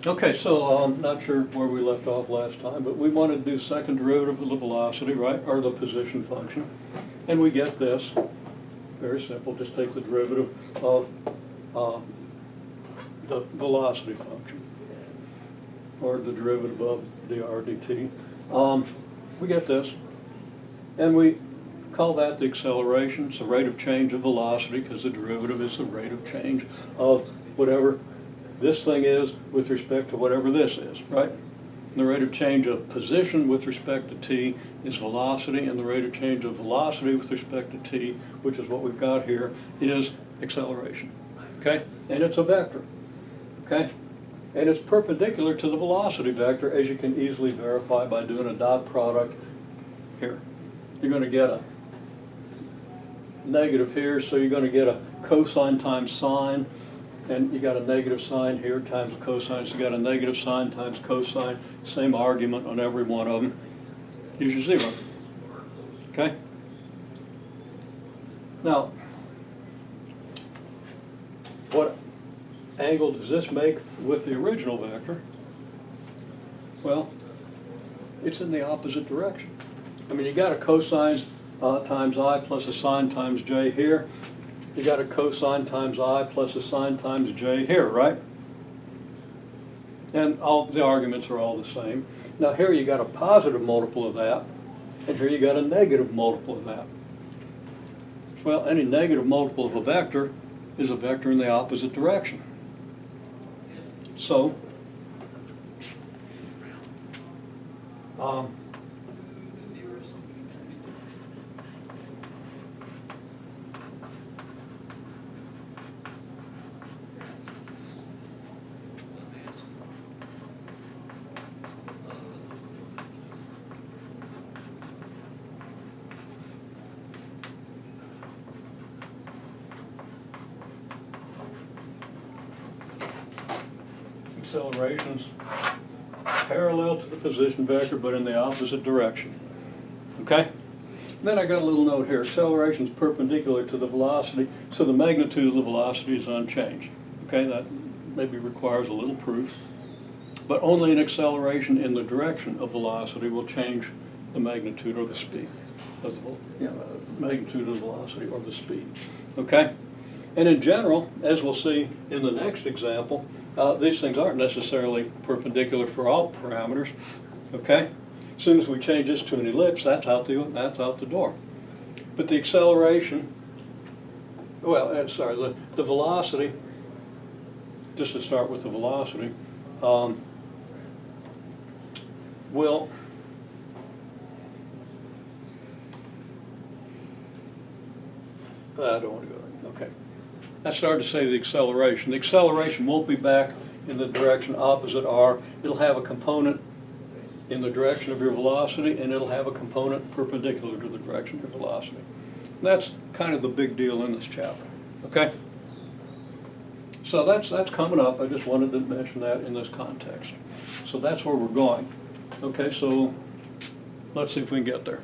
Okay, so not sure where we left off last time, but we wanted to do second derivative of the velocity, right, or the position function. And we get this, very simple, just take the derivative of the velocity function, or the derivative of dr dt. We get this, and we call that the acceleration. It's the rate of change of velocity, because the derivative is the rate of change of whatever this thing is with respect to whatever this is, right? And the rate of change of position with respect to t is velocity, and the rate of change of velocity with respect to t, which is what we've got here, is acceleration, okay? And it's a vector, okay? And it's perpendicular to the velocity vector, as you can easily verify by doing a dot product here. You're going to get a negative here, so you're going to get a cosine times sine, and you got a negative sign here times cosine, so you got a negative sign times cosine, same argument on every one of them. Use your zero, okay? Now, what angle does this make with the original vector? Well, it's in the opposite direction. I mean, you got a cosine times I plus a sine times j here. You got a cosine times I plus a sine times j here, right? And all the arguments are all the same. Now here you got a positive multiple of that, and here you got a negative multiple of that. Well, any negative multiple of a vector is a vector in the opposite direction. So, accelerations parallel to the position vector, but in the opposite direction. Okay? Then I got a little note here. Acceleration is perpendicular to the velocity, so the magnitude of the velocity is unchanged. Okay, that maybe requires a little proof, but only an acceleration in the direction of velocity will change the magnitude or the speed of the magnitude of the velocity or the speed. Okay? And in general, as we'll see in the next example, these things aren't necessarily perpendicular for all parameters, okay? As soon as we change this to an ellipse, that's out the door. But the acceleration, well, sorry, the velocity, just to start with the velocity, will I don't want to go there. Okay. I started to say the acceleration. The acceleration won't be back in the direction opposite r. It'll have a component in the direction of your velocity, and it'll have a component perpendicular to the direction of your velocity. And that's kind of the big deal in this chapter. Okay? So that's coming up. I just wanted to mention that in this context. So that's where we're going. Okay, so let's see if we can get there.